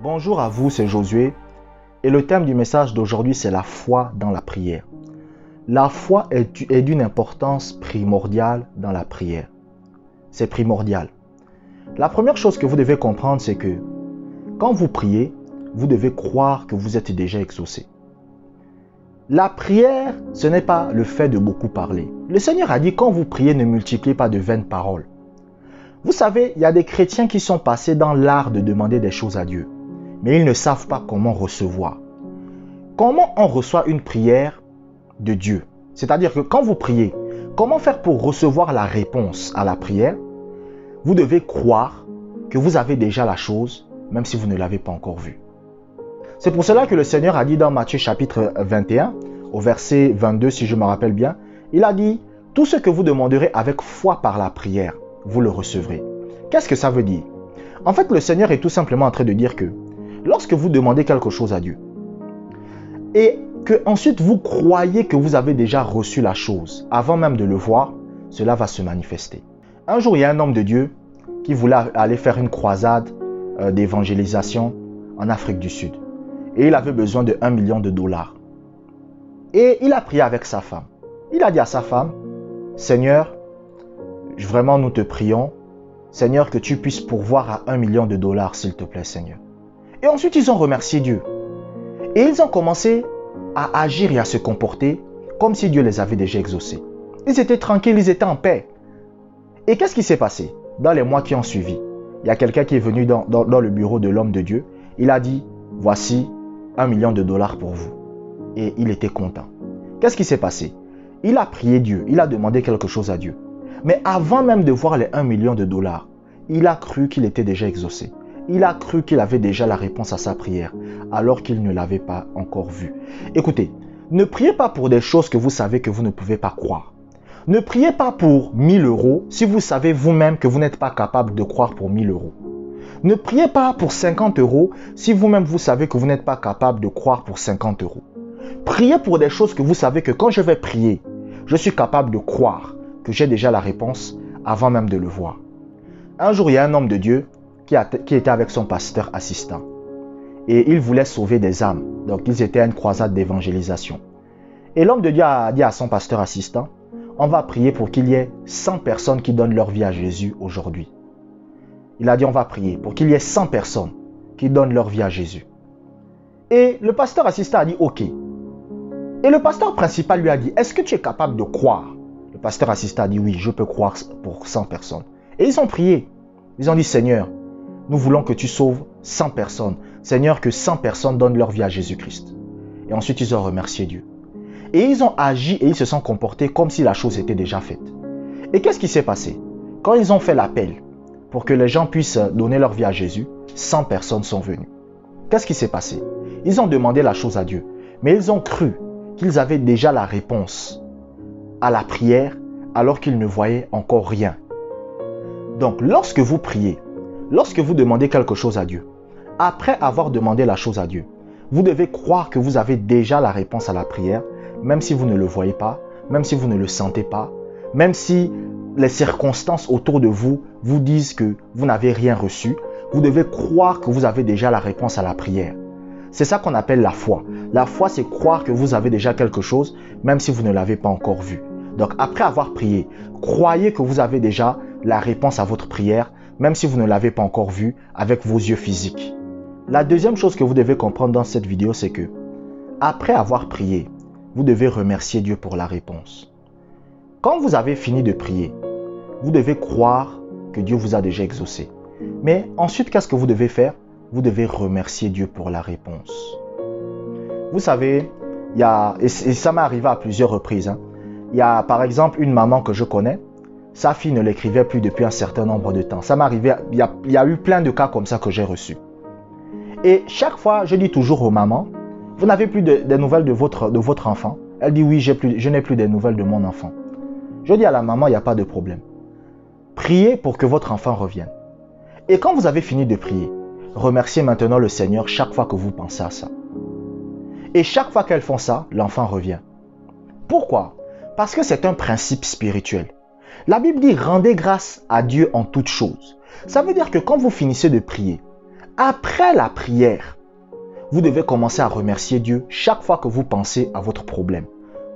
Bonjour à vous, c'est Josué et le thème du message d'aujourd'hui c'est la foi dans la prière. La foi est d'une importance primordiale dans la prière. C'est primordial. La première chose que vous devez comprendre c'est que quand vous priez, vous devez croire que vous êtes déjà exaucé. La prière, ce n'est pas le fait de beaucoup parler. Le Seigneur a dit quand vous priez, ne multipliez pas de vaines paroles. Vous savez, il y a des chrétiens qui sont passés dans l'art de demander des choses à Dieu. Mais ils ne savent pas comment recevoir. Comment on reçoit une prière de Dieu? C'est-à-dire que quand vous priez, comment faire pour recevoir la réponse à la prière? Vous devez croire que vous avez déjà la chose, même si vous ne l'avez pas encore vue. C'est pour cela que le Seigneur a dit dans Matthieu chapitre 21, au verset 22, si je me rappelle bien, il a dit, tout ce que vous demanderez avec foi par la prière, vous le recevrez. Qu'est-ce que ça veut dire? En fait, le Seigneur est tout simplement en train de dire que lorsque vous demandez quelque chose à Dieu et que ensuite vous croyez que vous avez déjà reçu la chose avant même de le voir, cela va se manifester. Un jour, il y a un homme de Dieu qui voulait aller faire une croisade d'évangélisation en Afrique du Sud. Et il avait besoin de $1 million. Et il a prié avec sa femme. Il a dit à sa femme, Seigneur, vraiment nous te prions, Seigneur, que tu puisses pourvoir à $1 million, s'il te plaît, Seigneur. Et ensuite, ils ont remercié Dieu. Et ils ont commencé à agir et à se comporter comme si Dieu les avait déjà exaucés. Ils étaient tranquilles, ils étaient en paix. Et qu'est-ce qui s'est passé? Dans les mois qui ont suivi, il y a quelqu'un qui est venu dans le bureau de l'homme de Dieu. Il a dit, voici $1 million pour vous. Et il était content. Qu'est-ce qui s'est passé? Il a prié Dieu, il a demandé quelque chose à Dieu. Mais avant même de voir les $1 million, il a cru qu'il était déjà exaucé. Il a cru qu'il avait déjà la réponse à sa prière, alors qu'il ne l'avait pas encore vue. Écoutez, ne priez pas pour des choses que vous savez que vous ne pouvez pas croire. Ne priez pas pour 1 000 € si vous savez vous-même que vous n'êtes pas capable de croire pour 1 000 €. Ne priez pas pour 50 € si vous-même vous savez que vous n'êtes pas capable de croire pour 50 €. Priez pour des choses que vous savez que quand je vais prier, je suis capable de croire que j'ai déjà la réponse avant même de le voir. Un jour, il y a un homme de Dieu qui était avec son pasteur assistant. Et il voulait sauver des âmes. Donc, ils étaient à une croisade d'évangélisation. Et l'homme de Dieu a dit à son pasteur assistant, on va prier pour qu'il y ait 100 personnes qui donnent leur vie à Jésus aujourd'hui. Il a dit, on va prier pour qu'il y ait 100 personnes qui donnent leur vie à Jésus. Et le pasteur assistant a dit, ok. Et le pasteur principal lui a dit, est-ce que tu es capable de croire? Le pasteur assistant a dit, oui, je peux croire pour 100 personnes. Et ils ont prié. Ils ont dit, Seigneur, nous voulons que tu sauves 100 personnes. Seigneur, que 100 personnes donnent leur vie à Jésus-Christ. Et ensuite, ils ont remercié Dieu. Et ils ont agi et ils se sont comportés comme si la chose était déjà faite. Et qu'est-ce qui s'est passé? Quand ils ont fait l'appel pour que les gens puissent donner leur vie à Jésus, 100 personnes sont venues. Qu'est-ce qui s'est passé? Ils ont demandé la chose à Dieu. Mais ils ont cru qu'ils avaient déjà la réponse à la prière alors qu'ils ne voyaient encore rien. Donc, lorsque vous priez, lorsque vous demandez quelque chose à Dieu, après avoir demandé la chose à Dieu, vous devez croire que vous avez déjà la réponse à la prière, même si vous ne le voyez pas, même si vous ne le sentez pas, même si les circonstances autour de vous vous disent que vous n'avez rien reçu, vous devez croire que vous avez déjà la réponse à la prière. C'est ça qu'on appelle la foi. La foi, c'est croire que vous avez déjà quelque chose, même si vous ne l'avez pas encore vu. Donc, après avoir prié, croyez que vous avez déjà la réponse à votre prière, même si vous ne l'avez pas encore vue avec vos yeux physiques. La deuxième chose que vous devez comprendre dans cette vidéo, c'est que après avoir prié, vous devez remercier Dieu pour la réponse. Quand vous avez fini de prier, vous devez croire que Dieu vous a déjà exaucé. Mais ensuite, qu'est-ce que vous devez faire? Vous devez remercier Dieu pour la réponse. Vous savez, et ça m'est arrivé à plusieurs reprises. Il y a par exemple une maman que je connais, sa fille ne l'écrivait plus depuis un certain nombre de temps. Ça m'est arrivé, il y a eu plein de cas comme ça que j'ai reçus. Et chaque fois, je dis toujours aux mamans, vous n'avez plus des nouvelles de votre enfant? Elle dit oui, je n'ai plus des nouvelles de mon enfant. Je dis à la maman, il n'y a pas de problème. Priez pour que votre enfant revienne. Et quand vous avez fini de prier, remerciez maintenant le Seigneur chaque fois que vous pensez à ça. Et chaque fois qu'elles font ça, l'enfant revient. Pourquoi? Parce que c'est un principe spirituel. La Bible dit, rendez grâce à Dieu en toutes choses. Ça veut dire que quand vous finissez de prier, Après la prière, vous devez commencer à remercier Dieu chaque fois que vous pensez à votre problème.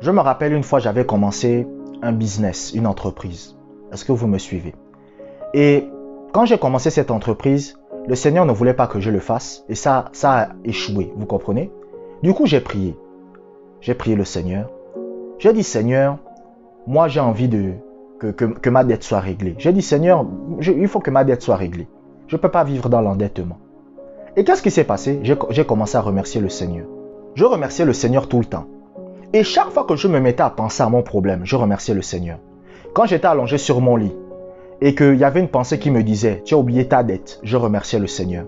Je me rappelle une fois, j'avais commencé un business, une entreprise. Est-ce que vous me suivez? Et quand j'ai commencé cette entreprise, le Seigneur ne voulait pas que je le fasse et ça a échoué, vous comprenez? Du coup, j'ai prié. J'ai prié le Seigneur. J'ai dit, Seigneur, moi j'ai envie que ma dette soit réglée. J'ai dit, Seigneur, il faut que ma dette soit réglée. Je ne peux pas vivre dans l'endettement. Et qu'est-ce qui s'est passé? J'ai commencé à remercier le Seigneur. Je remerciais le Seigneur tout le temps. Et chaque fois que je me mettais à penser à mon problème, je remerciais le Seigneur. Quand j'étais allongé sur mon lit et qu'il y avait une pensée qui me disait, tu as oublié ta dette, je remerciais le Seigneur.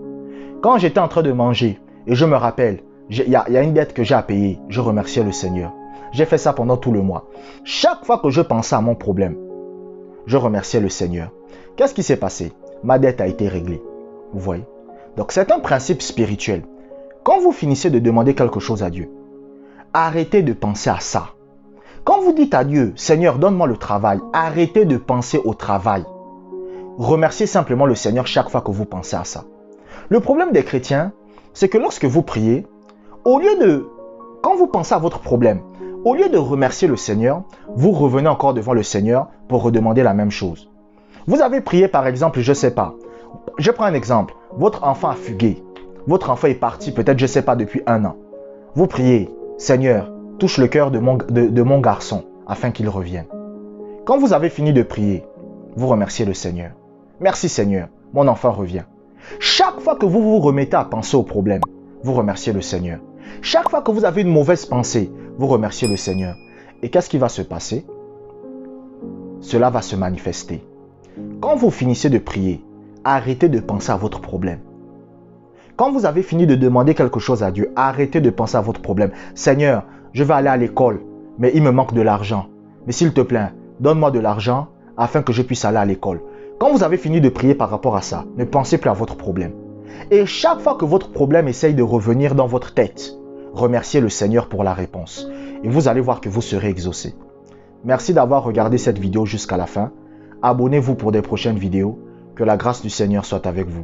Quand j'étais en train de manger et je me rappelle, il y a une dette que j'ai à payer, je remerciais le Seigneur. J'ai fait ça pendant tout le mois. Chaque fois que je pensais à mon problème, je remerciais le Seigneur. Qu'est-ce qui s'est passé? Ma dette a été réglée. Vous voyez? Donc c'est un principe spirituel. Quand vous finissez de demander quelque chose à Dieu, arrêtez de penser à ça. Quand vous dites à Dieu, Seigneur, donne-moi le travail, arrêtez de penser au travail. Remerciez simplement le Seigneur chaque fois que vous pensez à ça. Le problème des chrétiens, c'est que lorsque vous priez, quand vous pensez à votre problème, au lieu de remercier le Seigneur, vous revenez encore devant le Seigneur pour redemander la même chose. Vous avez prié par exemple, je ne sais pas, je prends un exemple, votre enfant a fugué, votre enfant est parti peut-être, je ne sais pas, depuis 1 an. Vous priez, Seigneur, touche le cœur de mon garçon afin qu'il revienne. Quand vous avez fini de prier, vous remerciez le Seigneur. Merci Seigneur, mon enfant revient. Chaque fois que vous vous remettez à penser au problème, vous remerciez le Seigneur. Chaque fois que vous avez une mauvaise pensée, vous remerciez le Seigneur. Et qu'est-ce qui va se passer? Cela va se manifester. Quand vous finissez de prier, arrêtez de penser à votre problème. Quand vous avez fini de demander quelque chose à Dieu, arrêtez de penser à votre problème. Seigneur, je vais aller à l'école, mais il me manque de l'argent. Mais s'il te plaît, donne-moi de l'argent afin que je puisse aller à l'école. Quand vous avez fini de prier par rapport à ça, ne pensez plus à votre problème. Et chaque fois que votre problème essaye de revenir dans votre tête, remerciez le Seigneur pour la réponse. Et vous allez voir que vous serez exaucé. Merci d'avoir regardé cette vidéo jusqu'à la fin. Abonnez-vous pour des prochaines vidéos. Que la grâce du Seigneur soit avec vous.